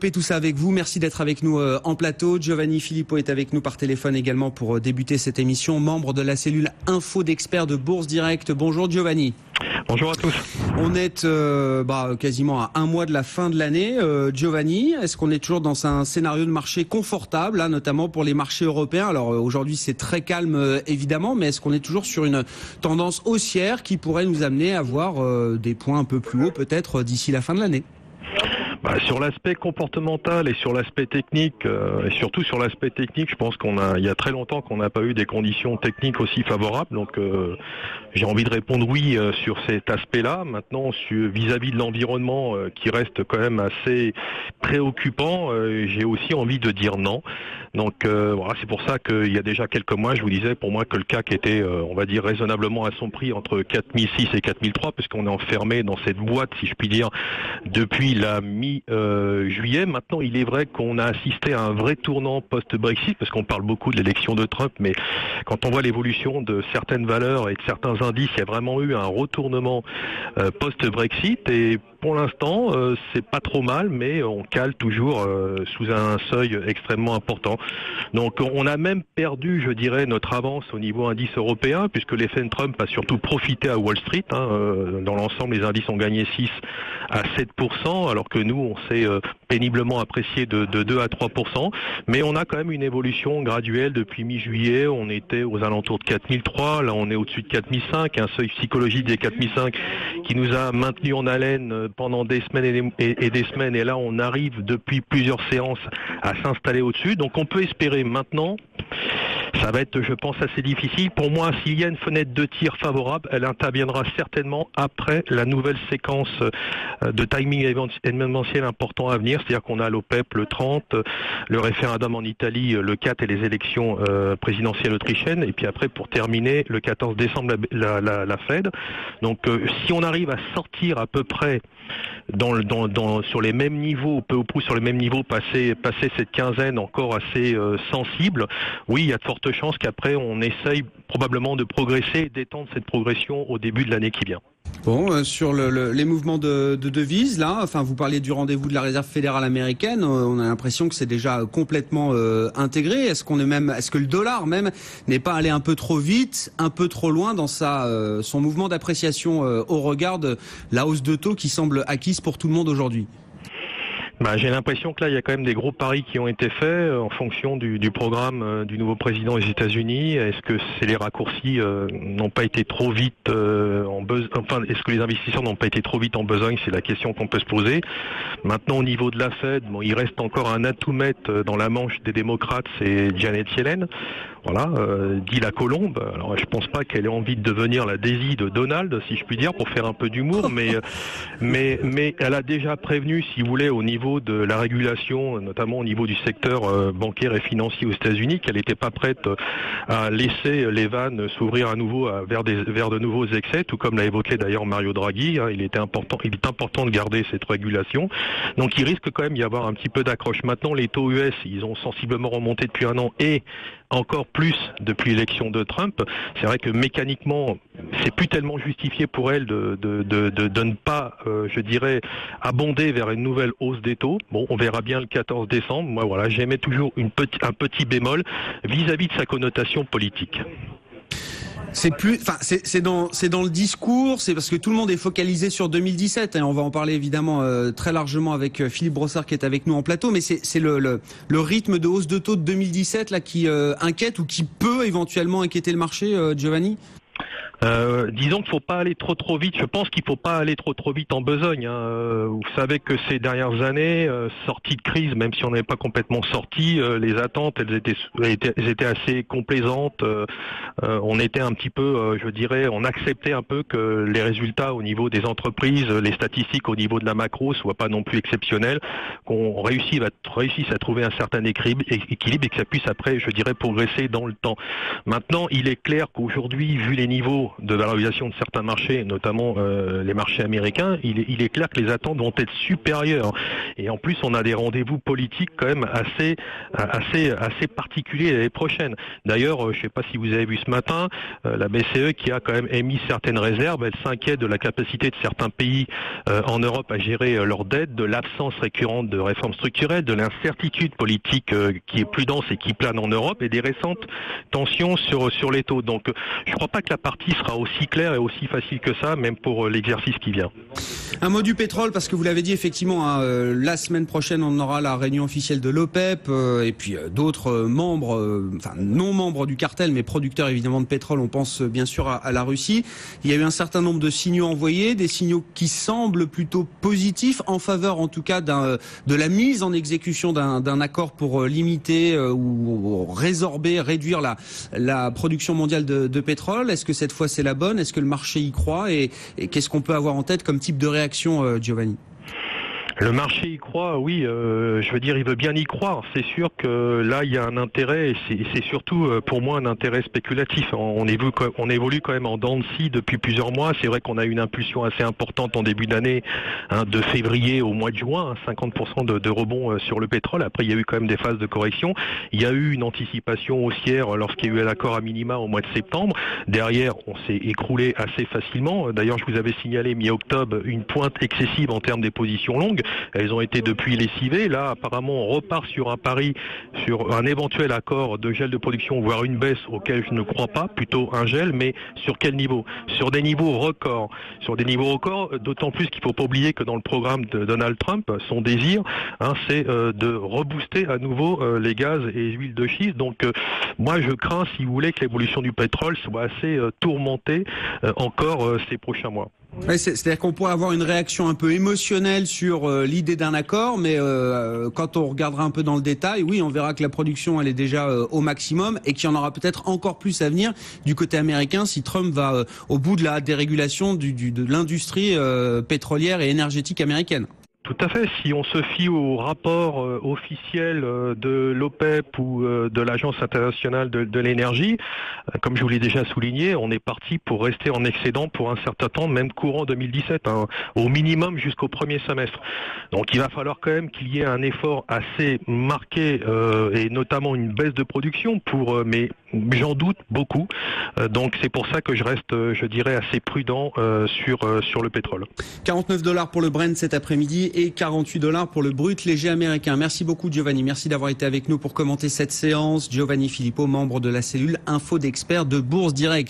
développer tout ça avec vous. Merci d'être avec nous en plateau. Giovanni Filippo est avec nous par téléphone également pour débuter cette émission. Membre de la cellule Info d'experts de Bourse Direct. Bonjour Giovanni. Bonjour à tous. On est quasiment à un mois de la fin de l'année. Giovanni, est-ce qu'on est toujours dans un scénario de marché confortable, là, notamment pour les marchés européens? Alors aujourd'hui c'est très calme évidemment, mais est-ce qu'on est toujours sur une tendance haussière qui pourrait nous amener à voir des points un peu plus hauts peut-être d'ici la fin de l'année? Sur l'aspect comportemental et sur l'aspect technique, et surtout sur l'aspect technique, je pense il y a très longtemps qu'on n'a pas eu des conditions techniques aussi favorables. Donc j'ai envie de répondre oui sur cet aspect-là. Maintenant, vis-à-vis de l'environnement qui reste quand même assez préoccupant, j'ai aussi envie de dire non. Donc voilà, c'est pour ça qu'il y a déjà quelques mois, je vous disais pour moi que le CAC était, on va dire, raisonnablement à son prix entre 4006 et 4003, puisqu'on est enfermé dans cette boîte, si je puis dire, depuis la mi-juillet. Maintenant, il est vrai qu'on a assisté à un vrai tournant post-Brexit, parce qu'on parle beaucoup de l'élection de Trump, mais quand on voit l'évolution de certaines valeurs et de certains indices, il y a vraiment eu un retournement post-Brexit, et pour l'instant, c'est pas trop mal, mais on cale toujours sous un seuil extrêmement important. Donc on a même perdu, je dirais, notre avance au niveau indice européen, puisque l'effet Trump a surtout profité à Wall Street. Dans l'ensemble, les indices ont gagné 6 à 7%, alors que nous, on s'est péniblement apprécié de 2 à 3%. Mais on a quand même une évolution graduelle depuis mi-juillet. On était aux alentours de 4003, là on est au-dessus de 4005, un seuil psychologique des 4005 qui nous a maintenu en haleine pendant des semaines et des semaines, et là on arrive depuis plusieurs séances à s'installer au-dessus. Donc on peut espérer maintenant, ça va être, je pense, assez difficile. Pour moi, s'il y a une fenêtre de tir favorable, elle interviendra certainement après la nouvelle séquence de timing événementiel important à venir. C'est-à-dire qu'on a l'OPEP le 30, le référendum en Italie le 4 et les élections présidentielles autrichiennes. Et puis après, pour terminer, le 14 décembre, la Fed. Donc si on arrive à sortir à peu près sur les mêmes niveaux, peu ou prou sur les mêmes niveaux, passer cette quinzaine encore assez sensible, oui, il y a de fortes chances qu'après on essaye probablement de progresser et d'étendre cette progression au début de l'année qui vient. Bon, sur les mouvements de devises, là, enfin, vous parliez du rendez-vous de la Réserve fédérale américaine. On a l'impression que c'est déjà complètement intégré. Est-ce que le dollar même n'est pas allé un peu trop vite, un peu trop loin dans son mouvement d'appréciation au regard de la hausse de taux qui semble acquise pour tout le monde aujourd'hui? J'ai l'impression que là, il y a quand même des gros paris qui ont été faits en fonction du programme du nouveau président des États-Unis. Est-ce que les raccourcis n'ont pas été trop vite est-ce que les investisseurs n'ont pas été trop vite en besogne? C'est la question qu'on peut se poser. Maintenant, au niveau de la Fed, il reste encore un atout-maître dans la manche des démocrates, c'est Janet Yellen. Voilà, dit la colombe. Alors, je pense pas qu'elle ait envie de devenir la Daisy de Donald, si je puis dire, pour faire un peu d'humour, mais elle a déjà prévenu, si vous voulez, au niveau de la régulation, notamment au niveau du secteur bancaire et financier aux États-Unis, qu'elle n'était pas prête à laisser les vannes s'ouvrir à nouveau vers de nouveaux excès, tout comme l'a évoqué d'ailleurs Mario Draghi. Il est important de garder cette régulation. Donc il risque quand même d'y avoir un petit peu d'accroche. Maintenant, les taux US, ils ont sensiblement remonté depuis un an et encore plus depuis l'élection de Trump. C'est vrai que mécaniquement, c'est plus tellement justifié pour elle de ne pas, je dirais, abonder vers une nouvelle hausse des taux. Bon, on verra bien le 14 décembre. Moi, voilà, j'aimais toujours un petit bémol vis-à-vis de sa connotation politique. C'est dans le discours, c'est parce que tout le monde est focalisé sur 2017 et on va en parler évidemment très largement avec Philippe Brossard qui est avec nous en plateau, mais c'est le rythme de hausse de taux de 2017 là qui inquiète ou qui peut éventuellement inquiéter le marché, Giovanni? Disons qu'il ne faut pas aller trop vite. Je pense qu'il ne faut pas aller trop vite en besogne. Vous savez que ces dernières années, sortie de crise, même si on n'avait pas complètement sorti, les attentes, elles étaient assez complaisantes. On était un petit peu, je dirais, on acceptait un peu que les résultats au niveau des entreprises, les statistiques au niveau de la macro soient pas non plus exceptionnels, qu'on réussisse à trouver un certain équilibre et que ça puisse après, je dirais, progresser dans le temps. Maintenant, il est clair qu'aujourd'hui, vu les niveaux cours de valorisation de certains marchés, notamment les marchés américains, il est clair que les attentes vont être supérieures. Et en plus, on a des rendez-vous politiques quand même assez particuliers l'année prochaine. D'ailleurs, je ne sais pas si vous avez vu ce matin, la BCE qui a quand même émis certaines réserves, elle s'inquiète de la capacité de certains pays en Europe à gérer leurs dettes, de l'absence récurrente de réformes structurelles, de l'incertitude politique qui est plus dense et qui plane en Europe, et des récentes tensions sur les taux. Donc je ne crois pas que la partie sera aussi claire et aussi facile que ça, même pour l'exercice qui vient. Un mot du pétrole, parce que vous l'avez dit effectivement, hein, la semaine prochaine on aura la réunion officielle de l'OPEP et puis d'autres membres, enfin non membres du cartel, mais producteurs évidemment de pétrole. On pense bien sûr à la Russie. Il y a eu un certain nombre de signaux envoyés, des signaux qui semblent plutôt positifs, en faveur en tout cas de la mise en exécution d'un accord pour limiter ou résorber, réduire la production mondiale de pétrole. Est-ce que cette fois c'est la bonne? Est-ce que le marché y croit? Et qu'est-ce qu'on peut avoir en tête comme type de réaction, Giovanni? Le marché y croit, oui, je veux dire, il veut bien y croire. C'est sûr que là, il y a un intérêt, et c'est surtout pour moi un intérêt spéculatif. On évolue quand même en dents de scie depuis plusieurs mois. C'est vrai qu'on a eu une impulsion assez importante en début d'année, de février au mois de juin, 50% de rebond sur le pétrole. Après, il y a eu quand même des phases de correction. Il y a eu une anticipation haussière lorsqu'il y a eu l'accord à minima au mois de septembre. Derrière, on s'est écroulé assez facilement. D'ailleurs, je vous avais signalé mi-octobre une pointe excessive en termes des positions longues. Elles ont été depuis lessivées. Là, apparemment, on repart sur un pari, sur un éventuel accord de gel de production, voire une baisse auquel je ne crois pas, plutôt un gel, mais sur quel niveau? Sur des niveaux records. Sur des niveaux records, d'autant plus qu'il ne faut pas oublier que dans le programme de Donald Trump, son désir, c'est de rebooster à nouveau les gaz et huiles de schiste. Donc, moi, je crains, si vous voulez, que l'évolution du pétrole soit assez tourmentée encore ces prochains mois. Ouais, c'est-à-dire qu'on pourrait avoir une réaction un peu émotionnelle sur l'idée d'un accord, mais quand on regardera un peu dans le détail, oui, on verra que la production elle est déjà au maximum et qu'il y en aura peut-être encore plus à venir du côté américain si Trump va au bout de la dérégulation de l'industrie pétrolière et énergétique américaine. Tout à fait. Si on se fie au rapport officiel de l'OPEP ou de l'Agence internationale de l'énergie, comme je vous l'ai déjà souligné, on est parti pour rester en excédent pour un certain temps, même courant 2017, au minimum jusqu'au premier semestre. Donc il va falloir quand même qu'il y ait un effort assez marqué et notamment une baisse de production mais j'en doute beaucoup. Donc c'est pour ça que je reste, je dirais, assez prudent sur le pétrole. $49 pour le Brent cet après-midi et $48 pour le brut léger américain. Merci beaucoup Giovanni, merci d'avoir été avec nous pour commenter cette séance. Giovanni Filippo, membre de la cellule Info d'experts de Bourse Direct.